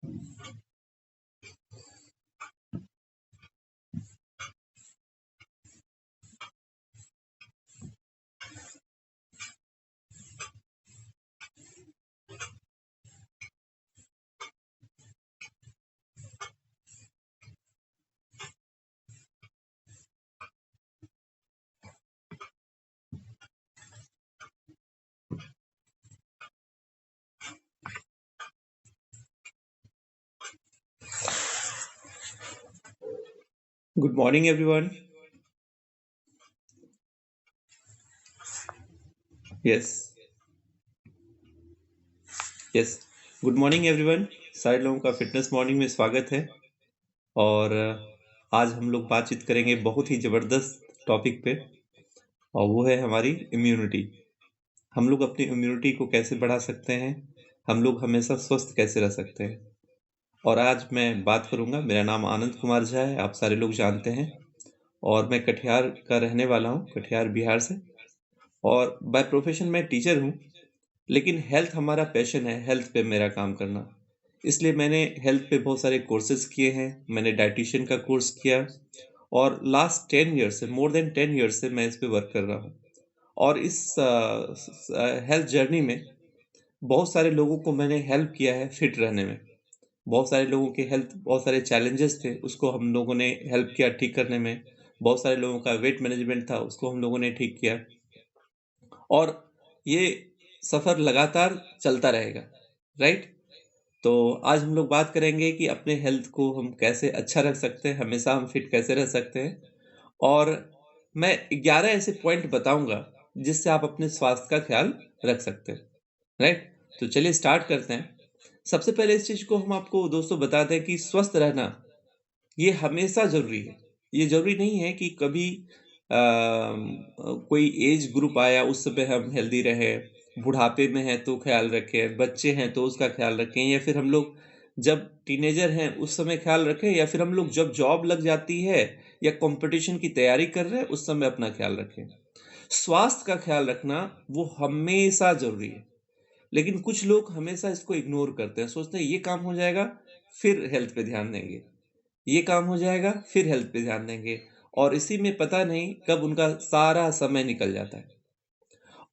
Good morning, everyone. Yes, yes. Good morning everyone. सारे लोगों का फिटनेस मॉर्निंग में स्वागत है। और आज हम लोग बातचीत करेंगे बहुत ही ज़बरदस्त टॉपिक पे, और वो है हमारी इम्यूनिटी। हम लोग अपनी इम्यूनिटी को कैसे बढ़ा सकते हैं, हम लोग हमेशा स्वस्थ कैसे रह सकते हैं। और आज मैं बात करूंगा। मेरा नाम आनंद कुमार झा है, आप सारे लोग जानते हैं। और मैं कटिहार का रहने वाला हूँ, कटिहार बिहार से। और बाय प्रोफेशन मैं टीचर हूँ। लेकिन हेल्थ हमारा पैशन है, हेल्थ पे मेरा काम करना। इसलिए मैंने हेल्थ पे बहुत सारे कोर्सेज किए हैं। मैंने डाइटिशियन का कोर्स किया, और लास्ट 10 ईयर से, मोर देन 10 ईयर से मैं इस पे वर्क कर रहा हूँ। और इस हेल्थ जर्नी में बहुत सारे लोगों को मैंने हेल्प किया है फिट रहने में। बहुत सारे लोगों के हेल्थ, बहुत सारे चैलेंजेस थे, उसको हम लोगों ने हेल्प किया ठीक करने में। बहुत सारे लोगों का वेट मैनेजमेंट था, उसको हम लोगों ने ठीक किया। और ये सफ़र लगातार चलता रहेगा, राइट। तो आज हम लोग बात करेंगे कि अपने हेल्थ को हम कैसे अच्छा रख सकते हैं, हमेशा हम फिट कैसे रह सकते हैं। और मैं 11 ऐसे पॉइंट बताऊंगा जिससे आप अपने स्वास्थ्य का ख्याल रख सकते हैं, राइट। तो चलिए स्टार्ट करते हैं। सबसे पहले इस चीज़ को हम आपको दोस्तों बता दें कि स्वस्थ रहना ये हमेशा ज़रूरी है। ये ज़रूरी नहीं है कि कभी कोई एज ग्रुप आया उस समय हम हेल्दी रहें, बुढ़ापे में हैं तो ख्याल रखें, बच्चे हैं तो उसका ख्याल रखें, या फिर हम लोग जब टीनेजर हैं उस समय ख्याल रखें, या फिर हम लोग जब जॉब लग जाती है या कंपटीशन की तैयारी कर रहे हैं उस समय अपना ख्याल रखें। स्वास्थ्य का ख्याल रखना वो हमेशा ज़रूरी है। लेकिन कुछ लोग हमेशा इसको इग्नोर करते हैं, सोचते हैं ये काम हो जाएगा फिर हेल्थ पे ध्यान देंगे, ये काम हो जाएगा फिर हेल्थ पे ध्यान देंगे। और इसी में पता नहीं कब उनका सारा समय निकल जाता है।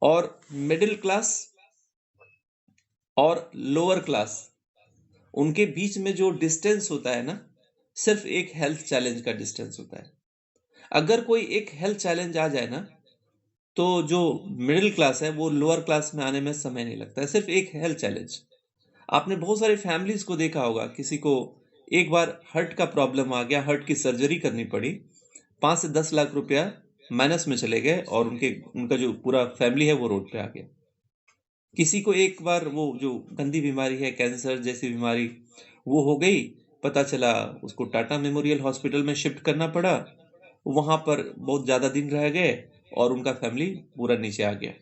और मिडिल क्लास और लोअर क्लास, उनके बीच में जो डिस्टेंस होता है ना, सिर्फ एक हेल्थ चैलेंज का डिस्टेंस होता है। अगर कोई एक हेल्थ चैलेंज आ जाए ना, तो जो मिडिल क्लास है वो लोअर क्लास में आने में समय नहीं लगता है, सिर्फ एक हेल्थ चैलेंज। आपने बहुत सारी फैमिलीज को देखा होगा, किसी को एक बार हार्ट का प्रॉब्लम आ गया, हार्ट की सर्जरी करनी पड़ी, 5 से 10 लाख रुपया माइनस में चले गए, और उनका जो पूरा फैमिली है वो रोड पे आ गया। किसी को एक बार वो जो गंदी बीमारी है, कैंसर जैसी बीमारी, वो हो गई, पता चला उसको टाटा मेमोरियल हॉस्पिटल में शिफ्ट करना पड़ा। वहां पर बहुत ज्यादा दिन रह गए और उनका फैमिली पूरा नीचे आ गया।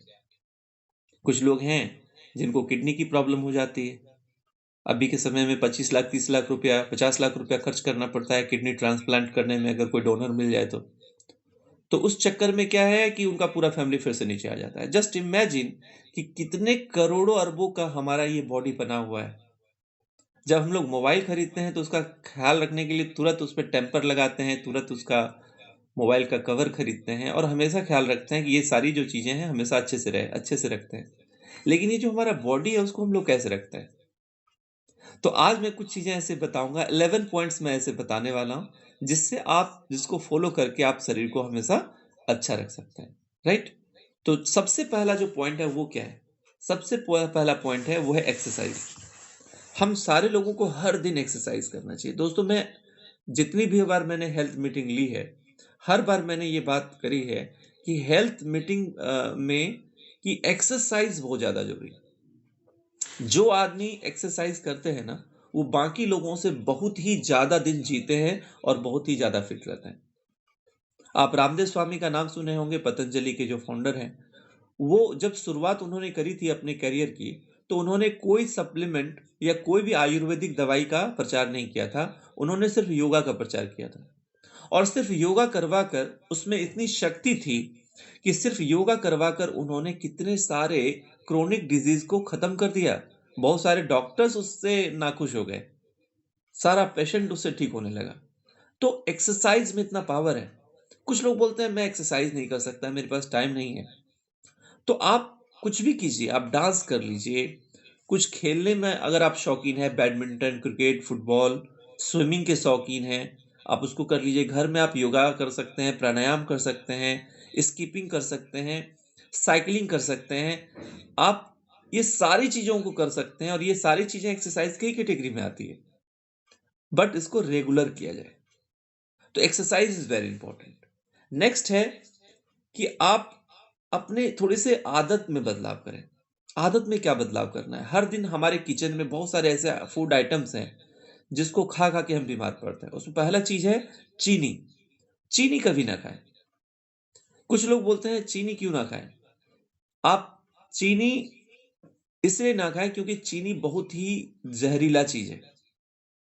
कुछ लोग हैं जिनको किडनी की प्रॉब्लम हो जाती है। अभी के समय में 25 लाख, 30 लाख रुपया, 50 लाख रुपया खर्च करना पड़ता है किडनी ट्रांसप्लांट करने में, अगर कोई डोनर मिल जाए तो उस चक्कर में क्या है कि उनका पूरा फैमिली फिर से नीचे आ जाता है। जस्ट इमेजिन कि कितने करोड़ों अरबों का हमारा ये बॉडी बना हुआ है। जब हम लोग मोबाइल खरीदते हैं तो उसका ख्याल रखने के लिए तुरंत उस पर टेम्पर लगाते हैं, तुरंत उसका मोबाइल का कवर खरीदते हैं, और हमेशा ख्याल रखते हैं कि ये सारी जो चीज़ें हैं हमेशा अच्छे से रहे, अच्छे से रखते हैं। लेकिन ये जो हमारा बॉडी है उसको हम लोग कैसे रखते हैं? तो आज मैं कुछ चीज़ें ऐसे बताऊंगा, 11 पॉइंट्स मैं ऐसे बताने वाला हूँ जिससे आप, जिसको फॉलो करके आप शरीर को हमेशा अच्छा रख सकते हैं, राइट। तो सबसे पहला जो पॉइंट है वो क्या है? सबसे पहला पॉइंट है वो है एक्सरसाइज। हम सारे लोगों को हर दिन एक्सरसाइज करना चाहिए। दोस्तों, मैं जितनी भी बार मैंने हेल्थ मीटिंग ली है, हर बार मैंने ये बात करी है कि हेल्थ मीटिंग में कि एक्सरसाइज बहुत ज़्यादा जरूरी है। जो आदमी एक्सरसाइज करते हैं ना, वो बाकी लोगों से बहुत ही ज्यादा दिन जीते हैं और बहुत ही ज्यादा फिट रहते हैं। आप रामदेव स्वामी का नाम सुने होंगे, पतंजलि के जो फाउंडर हैं। वो जब शुरुआत उन्होंने करी थी अपने करियर की, तो उन्होंने कोई सप्लीमेंट या कोई भी आयुर्वेदिक दवाई का प्रचार नहीं किया था। उन्होंने सिर्फ योगा का प्रचार किया था। और सिर्फ योगा करवा कर उसमें इतनी शक्ति थी कि सिर्फ योगा करवा कर उन्होंने कितने सारे क्रोनिक डिजीज को खत्म कर दिया। बहुत सारे डॉक्टर्स उससे नाखुश हो गए। सारा पेशेंट उससे ठीक होने लगा। तो एक्सरसाइज में इतना पावर है। कुछ लोग बोलते हैं मैं एक्सरसाइज नहीं कर सकता, मेरे पास टाइम नहीं है। तो आप कुछ भी कीजिए, आप डांस कर लीजिए, कुछ खेलने में अगर आप शौकीन हैं, बैडमिंटन, क्रिकेट, फुटबॉल, स्विमिंग के शौकीन हैं, आप उसको कर लीजिए। घर में आप योगा कर सकते हैं, प्राणायाम कर सकते हैं, स्किपिंग कर सकते हैं, साइकिलिंग कर सकते हैं। आप ये सारी चीज़ों को कर सकते हैं और ये सारी चीज़ें एक्सरसाइज की ही कैटेगरी में आती है, बट इसको रेगुलर किया जाए। तो exercise is very important. Next है कि आप अपने थोड़े से आदत में बदलाव करें। आदत में क्या बदलाव करना है? हर दिन हमारे किचन में बहुत सारे ऐसे फूड आइटम्स हैं, जिसको खा-खा के हम बीमार पड़ते हैं। उसमें पहला चीज़ है चीनी। चीनी कभी ना खाएँ। कुछ लोग बोलते हैं चीनी क्यों ना खाएँ? आप चीनी इसलिए ना खाएँ क्योंकि चीनी बहुत ही ज़हरीला चीज़ है।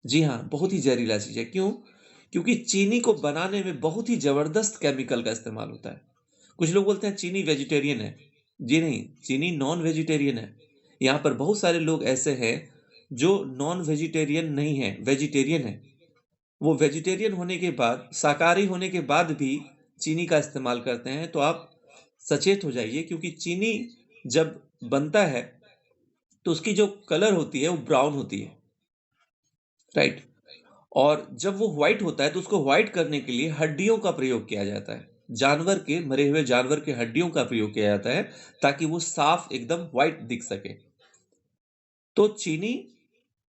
जी हाँ, बहुत ही ज़हरीला चीज़ है। क्यों? क्योंकि चीनी को बनाने में बहुत ही ज़बरदस्त केमिकल का इस्तेमाल होता है। कुछ लोग बोलते हैं चीनी वेजिटेरियन है। जी नहीं, चीनी नॉन वेजिटेरियन है। यहाँ पर बहुत सारे लोग ऐसे हैं जो नॉन वेजिटेरियन नहीं हैं, वेजिटेरियन हैं। वो वेजिटेरियन होने के बाद, शाकाहारी होने के बाद भी चीनी का इस्तेमाल करते हैं, तो आप सचेत हो जाइए क्योंकि चीनी जब बनता है, तो उसकी जो कलर होती है वो ब्राउन होती है, राइट? और जब वो व्हाइट होता है तो उसको व्हाइट करने के लिए हड्डियों का प्रयोग किया जाता है। जानवर के, मरे हुए जानवर के हड्डियों का प्रयोग किया जाता है ताकि वो साफ एकदम व्हाइट दिख सके। तो चीनी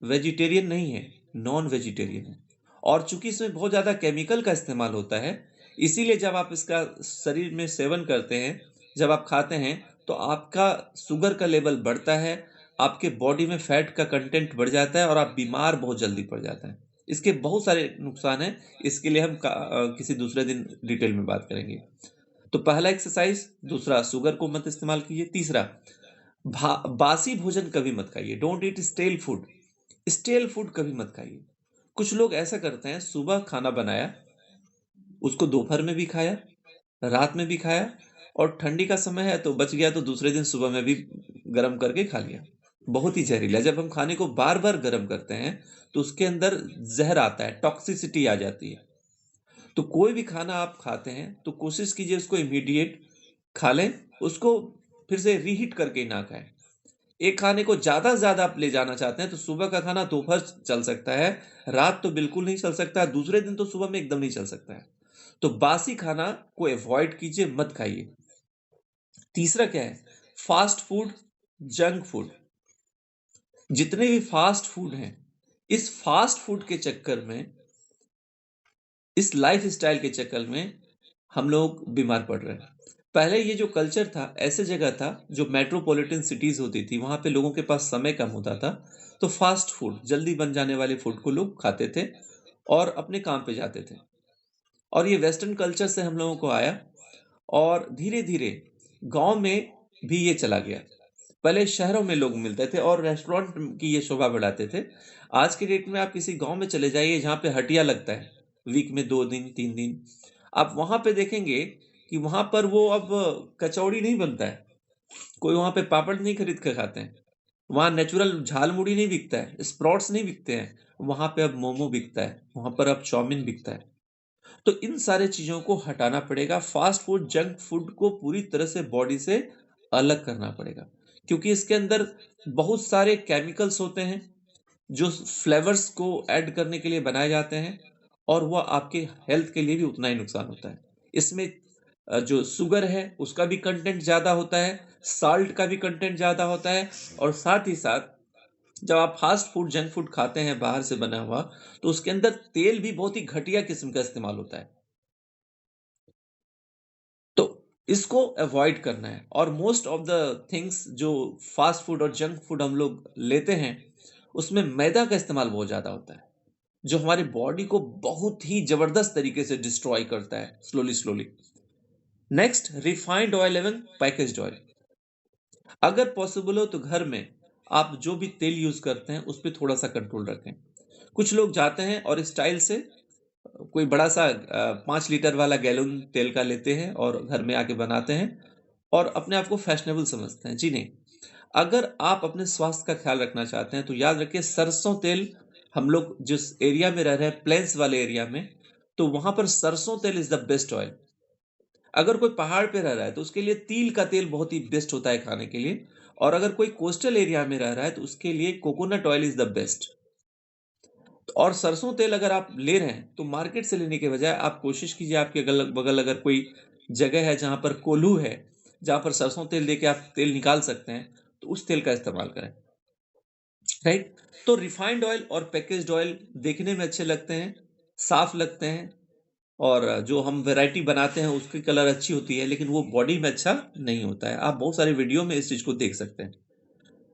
वेजिटेरियन नहीं है, नॉन वेजिटेरियन है। और चूंकि इसमें बहुत ज़्यादा केमिकल का इस्तेमाल होता है, इसीलिए जब आप इसका शरीर में सेवन करते हैं, जब आप खाते हैं, तो आपका शुगर का लेवल बढ़ता है, आपके बॉडी में फैट का कंटेंट बढ़ जाता है और आप बीमार बहुत जल्दी पड़ जाते हैं। इसके बहुत सारे नुकसान हैं, इसके लिए हम किसी दूसरे दिन डिटेल में बात करेंगे। तो पहला एक्सरसाइज, दूसरा शुगर को मत इस्तेमाल कीजिए, तीसरा बासी भोजन कभी मत खाइए, don't eat stele food. Stele food कभी मत खाइए। कुछ लोग ऐसा करते हैं, सुबह खाना बनाया, उसको दोपहर में भी खाया, रात में भी खाया, और ठंडी का समय है तो बच गया तो दूसरे दिन सुबह में भी गर्म करके खा लिया। बहुत ही जहरीला। जब हम खाने को बार बार गर्म करते हैं तो उसके अंदर जहर आता है, टॉक्सिसिटी आ जाती है। तो कोई भी खाना आप खाते हैं तो कोशिश कीजिए उसको इमीडिएट खा लें, उसको फिर से रीहीट करके ना खाएं। एक खाने को ज़्यादा से ज़्यादा आप ले जाना चाहते हैं तो सुबह का खाना दोपहर चल सकता है, रात तो बिल्कुल नहीं चल सकता है, दूसरे दिन तो सुबह में एकदम नहीं चल सकता है। तो बासी खाना को अवॉइड कीजिए, मत खाइए। तीसरा क्या है? Fast food, junk food. जितने भी फास्ट फूड हैं, इस फास्ट फूड के चक्कर में, इस लाइफ स्टाइल के चक्कर में हम लोग बीमार पड़ रहे हैं। पहले ये जो कल्चर था, ऐसे जगह था जो मेट्रोपॉलिटन सिटीज होती थी, वहां पे लोगों के पास समय कम होता था, तो फास्ट फूड, जल्दी बन जाने वाले फूड को लोग खाते थे और अपने काम पे जाते थे। और ये वेस्टर्न कल्चर से हम लोगों को आया और धीरे धीरे गांव में भी ये चला गया। पहले शहरों में लोग मिलते थे और रेस्टोरेंट की ये शोभा बढ़ाते थे। आज के डेट में आप किसी गांव में चले जाइए जहाँ पे हटिया लगता है, वीक में 2 दिन 3 दिन, आप वहां पे देखेंगे कि वहां पर वो अब कचौड़ी नहीं बनता है, कोई वहां पे पापड़ नहीं खरीद कर खाते हैं, वहां नेचुरल झाल मुड़ी नहीं बिकता है, स्प्राउट्स नहीं बिकते हैं, वहां पे अब मोमो बिकता है, वहां पर अब चाउमीन बिकता है। तो इन सारे चीजों को हटाना पड़ेगा, फास्ट फूड, जंक फूड को पूरी तरह से बॉडी से अलग करना पड़ेगा, क्योंकि इसके अंदर बहुत सारे केमिकल्स होते हैं जो फ्लेवर्स को ऐड करने के लिए बनाए जाते हैं, और वह आपके हेल्थ के लिए भी उतना ही नुकसान होता है। इसमें जो शुगर है उसका भी कंटेंट ज़्यादा होता है, साल्ट का भी कंटेंट ज़्यादा होता है, और साथ ही साथ जब आप फास्ट फूड, जंक फूड खाते हैं बाहर से बना हुआ, तो उसके अंदर तेल भी बहुत ही घटिया किस्म का इस्तेमाल होता है। तो इसको अवॉइड करना है। और मोस्ट ऑफ द थिंग्स जो फास्ट फूड और जंक फूड हम लोग लेते हैं, उसमें मैदा का इस्तेमाल बहुत ज़्यादा होता है, जो हमारी बॉडी को बहुत ही जबरदस्त तरीके से डिस्ट्रॉय करता है, slowly slowly. Next, refined oil एवं पैकेज्ड ऑयल। अगर पॉसिबल हो तो घर में आप जो भी तेल यूज करते हैं उस पर थोड़ा सा कंट्रोल रखें। कुछ लोग जाते हैं और स्टाइल से कोई बड़ा सा 5 लीटर वाला गैलन तेल का लेते हैं और घर में आके बनाते हैं और अपने आप को फैशनेबल समझते हैं। जी नहीं, अगर आप अपने स्वास्थ्य का ख्याल रखना चाहते हैं तो याद रखिए, सरसों तेल हम लोग जिस एरिया में रह रहे हैं, प्लेन्स वाले एरिया में, तो वहां पर सरसों तेल इज द बेस्ट ऑयल। अगर कोई पहाड़ पे रह रहा है तो उसके लिए तिल का तेल बहुत ही बेस्ट होता है खाने के लिए। और अगर कोई कोस्टल एरिया में रह रहा है तो उसके लिए coconut oil is the best. और सरसों तेल अगर आप ले रहे हैं तो मार्केट से लेने के बजाय आप कोशिश कीजिए, आपके अगल बगल अगर कोई जगह है जहां पर कोल्हू है, जहां पर सरसों तेल लेके आप तेल निकाल सकते हैं, तो उस तेल का इस्तेमाल करें। राइट। तो रिफाइंड ऑयल और पैकेज्ड ऑयल देखने में अच्छे लगते हैं, साफ लगते हैं, और जो हम वैरायटी बनाते हैं उसकी कलर अच्छी होती है, लेकिन वो बॉडी में अच्छा नहीं होता है। आप बहुत सारे वीडियो में इस चीज को देख सकते हैं।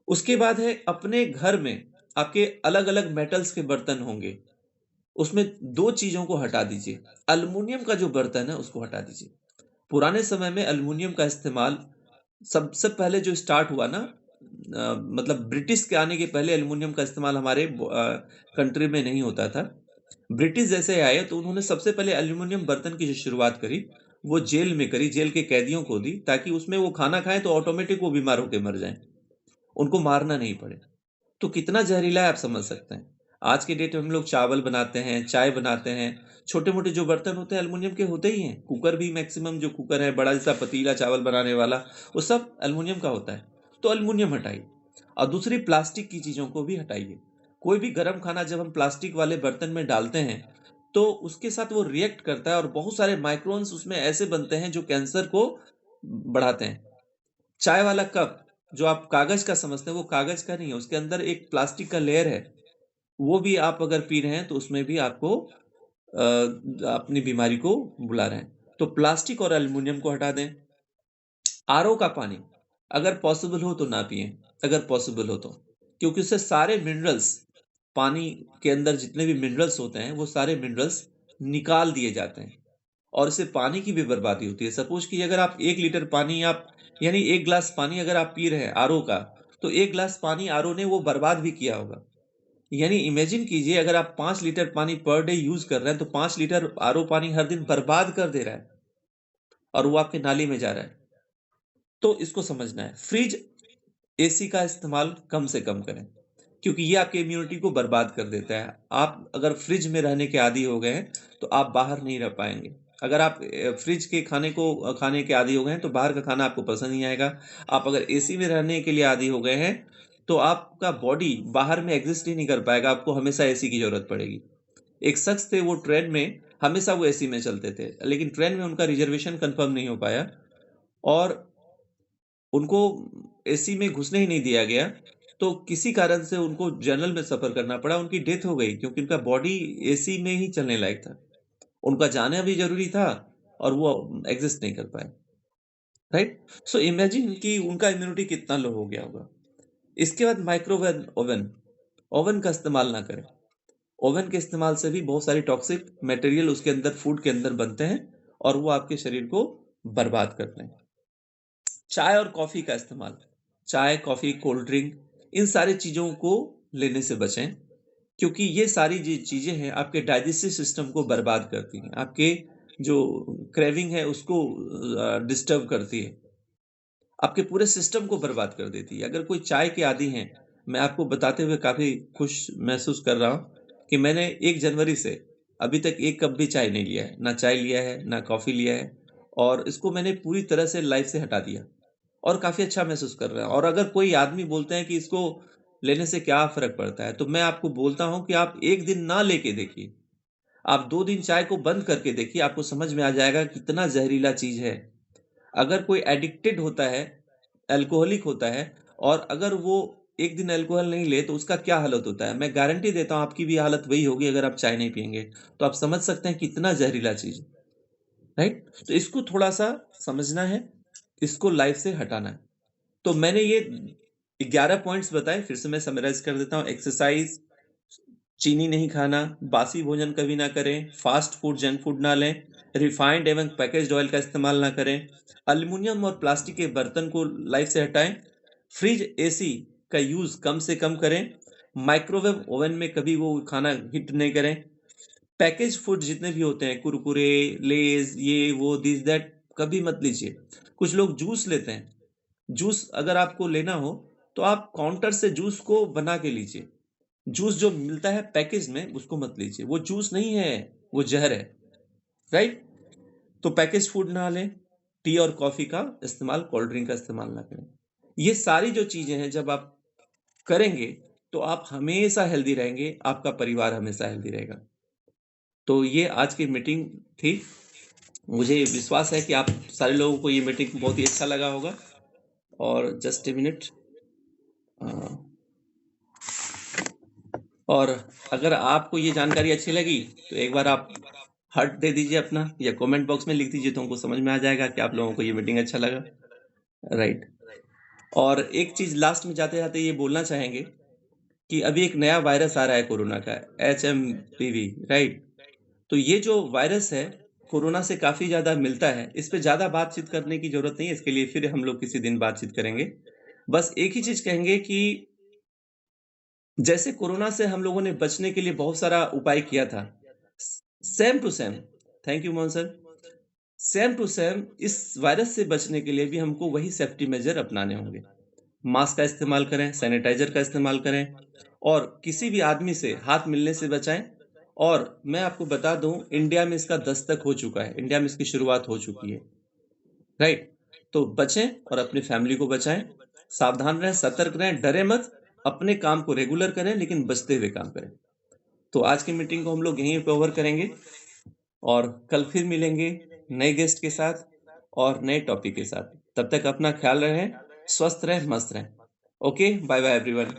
उसके बाद है, अपने घर में आपके अलग अलग मेटल्स के बर्तन होंगे, उसमें दो चीजों को हटा दीजिए। अल्युमिनियम का जो बर्तन है उसको हटा दीजिए। पुराने समय में अल्युमिनियम का इस्तेमाल सबसे पहले जो स्टार्ट हुआ ना, मतलब ब्रिटिश के आने के पहले अल्युमिनियम का इस्तेमाल हमारे कंट्री में नहीं होता था। ब्रिटिश जैसे आए तो उन्होंने सबसे पहले अल्युमिनियम बर्तन की जो शुरुआत करी, वो जेल में करी, जेल के कैदियों को दी, ताकि उसमें वो खाना खाएं तो ऑटोमेटिक वो बीमार होकर मर जाएं, उनको मारना नहीं पड़े। तो कितना जहरीला है आप समझ सकते हैं। आज के डेट में हम लोग चावल बनाते हैं, चाय बनाते हैं, छोटे मोटे जो बर्तन होते हैं अल्युमिनियम के होते ही हैं। कुकर भी मैक्सिमम जो कुकर है बड़ा जैसा पतीला चावल बनाने वाला, वो सब अल्युमिनियम का होता है। तो अल्युमिनियम हटाइए। और दूसरी, प्लास्टिक की चीजों को भी हटाइए। कोई भी गर्म खाना जब हम प्लास्टिक वाले बर्तन में डालते हैं तो उसके साथ वो रिएक्ट करता है, और बहुत सारे माइक्रोन्स उसमें ऐसे बनते हैं जो कैंसर को बढ़ाते हैं। चाय वाला कप जो आप कागज का समझते हैं, वो कागज का नहीं है, उसके अंदर एक प्लास्टिक का लेयर है। वो भी आप अगर पी रहे हैं तो उसमें भी आपको अपनी बीमारी को बुला रहे हैं। तो प्लास्टिक और एल्युमिनियम को हटा दें। आरओ का पानी अगर पॉसिबल हो तो ना पिएं, अगर पॉसिबल हो तो, क्योंकि उससे सारे मिनरल्स, पानी के अंदर जितने भी मिनरल्स होते हैं वो सारे मिनरल्स निकाल दिए जाते हैं, और इससे पानी की भी बर्बादी होती है। सपोज कि अगर आप 1 लीटर पानी आप, यानी 1 गिलास पानी अगर आप पी रहे हैं आरओ का, तो 1 गिलास पानी आरओ ने वो बर्बाद भी किया होगा। यानी इमेजिन कीजिए, अगर आप 5 लीटर पानी पर डे यूज कर रहे हैं तो 5 लीटर आरओ पानी हर दिन बर्बाद कर दे रहा है, और वो आपके नाली में जा रहा है। तो इसको समझना है। फ्रिज, एसी का इस्तेमाल कम से कम करें, क्योंकि ये आपकी इम्यूनिटी को बर्बाद कर देता है। आप अगर फ्रिज में रहने के आदी हो गए हैं तो आप बाहर नहीं रह पाएंगे। अगर आप फ्रिज के खाने को खाने के आदी हो गए हैं तो बाहर का खाना आपको पसंद नहीं आएगा। आप अगर एसी में रहने के लिए आदी हो गए हैं तो आपका बॉडी बाहर में एग्जिस्ट ही नहीं कर पाएगा, आपको हमेशा एसी की जरूरत पड़ेगी। एक शख्स थे, वो ट्रेन में हमेशा वो एसी में चलते थे, लेकिन ट्रेन में उनका रिजर्वेशन कंफर्म नहीं हो पाया, और उनको एसी में घुसने ही नहीं दिया गया। तो किसी कारण से उनको जनरल में सफर करना पड़ा, उनकी डेथ हो गई, क्योंकि उनका बॉडी एसी में ही चलने लायक था। उनका जाना भी जरूरी था, और वो एग्जिस्ट नहीं कर पाए। राइट। सो इमेजिन कि उनका इम्यूनिटी कितना लो हो गया होगा। इसके बाद माइक्रोवेव ओवन, ओवन का इस्तेमाल ना करें। ओवन के इस्तेमाल से भी बहुत सारी टॉक्सिक मटेरियल उसके अंदर, फूड के अंदर बनते हैं, और वो आपके शरीर को बर्बाद करते हैं। चाय और कॉफी का इस्तेमाल, चाय, कॉफी, कोल्ड ड्रिंक, इन सारी चीजों को लेने से बचें, क्योंकि ये सारी जो चीजें हैं आपके डाइजेस्टिव सिस्टम को बर्बाद करती हैं, आपके जो क्रेविंग है उसको डिस्टर्ब करती है, आपके पूरे सिस्टम को बर्बाद कर देती है। अगर कोई चाय के आदी हैं, मैं आपको बताते हुए काफी खुश महसूस कर रहा हूं कि मैंने 1 जनवरी से अभी तक एक कप भी चाय नहीं लिया है, ना चाय लिया है ना कॉफी लिया है, और इसको मैंने पूरी तरह से लाइफ से हटा दिया, और काफी अच्छा महसूस कर रहा है। और अगर कोई आदमी बोलते हैं कि इसको लेने से क्या फर्क पड़ता है, तो मैं आपको बोलता हूं कि आप एक दिन ना लेके देखिए, आप 2 दिन चाय को बंद करके देखिए, आपको समझ में आ जाएगा कितना जहरीला चीज है। अगर कोई एडिक्टेड होता है, अल्कोहलिक होता है, और अगर वो एक दिन अल्कोहल नहीं ले तो उसका क्या हालत होता है, मैं गारंटी देता हूं आपकी भी हालत वही होगी अगर आप चाय नहीं पियेंगे। तो आप समझ सकते हैं कितना जहरीला चीज है। राइट। तो इसको थोड़ा सा समझना है, इसको लाइफ से हटाना है। तो मैंने ये 11 पॉइंट्स बताए, फिर से मैं समराइज कर देता हूँ। एक्सरसाइज, चीनी नहीं खाना, बासी भोजन कभी ना करें, फास्ट फूड, जंक फूड ना लें, रिफाइंड एवं पैकेज्ड ऑयल का इस्तेमाल ना करें, अल्युमिनियम और प्लास्टिक के बर्तन को लाइफ से हटाएं, फ्रिज, एसी का यूज कम से कम करें, माइक्रोवेव ओवन में कभी वो खाना हिट नहीं करें, पैकेज फूड जितने भी होते हैं, कुरकुरे, लेज, ये वो, दिस दैट, कभी मत लीजिए। कुछ लोग जूस लेते हैं, जूस अगर आपको लेना हो तो आप काउंटर से जूस को बना के लीजिए, जूस जो मिलता है पैकेज में उसको मत लीजिए, वो जूस नहीं है, वो जहर है, राइट? तो पैकेज फूड ना लें, टी और कॉफी का इस्तेमाल, कोल्ड ड्रिंक का इस्तेमाल ना करें। ये सारी जो चीजें हैं जब आप करेंगे तो आप हमेशा हेल्दी रहेंगे, आपका परिवार हमेशा हेल्दी रहेगा। तो ये आज की मीटिंग थी। मुझे विश्वास है कि आप सारे लोगों को ये मीटिंग बहुत ही अच्छा लगा होगा। और जस्ट ए मिनट, और अगर आपको ये जानकारी अच्छी लगी तो एक बार आप हार्ट दे दीजिए अपना, या कमेंट बॉक्स में लिख दीजिए, तो हमको समझ में आ जाएगा कि आप लोगों को ये मीटिंग अच्छा लगा, राइट? और एक चीज लास्ट में जाते जाते ये बोलना चाहेंगे कि अभी एक नया वायरस आ रहा है कोरोना का, HMPV, राइट? तो ये जो वायरस है कोरोना से काफी ज्यादा मिलता है, इस पे ज्यादा बातचीत करने की जरूरत नहीं है, इसके लिए फिर हम लोग किसी दिन बातचीत करेंगे। बस एक ही चीज कहेंगे कि जैसे कोरोना से हम लोगों ने बचने के लिए बहुत सारा उपाय किया था, same to same, thank you Mohan sir, same to same इस वायरस से बचने के लिए भी हमको वही सेफ्टी मेजर अपनाने होंगे। मास्क का इस्तेमाल करें, सैनिटाइजर का इस्तेमाल करें, और किसी भी आदमी से हाथ मिलने से बचाएं। और मैं आपको बता दूं, इंडिया में इसका दस्तक हो चुका है, इंडिया में इसकी शुरुआत हो चुकी है, राइट? तो बचें और अपनी फैमिली को बचाएं, सावधान रहें, सतर्क रहें, डरे मत, अपने काम को रेगुलर करें लेकिन बचते हुए काम करें। तो आज की मीटिंग को हम लोग यहीं पे ओवर करेंगे, और कल फिर मिलेंगे नए गेस्ट के साथ और नए टॉपिक के साथ। तब तक अपना ख्याल रखें, स्वस्थ रहें, मस्त रहें। Okay, bye bye everyone.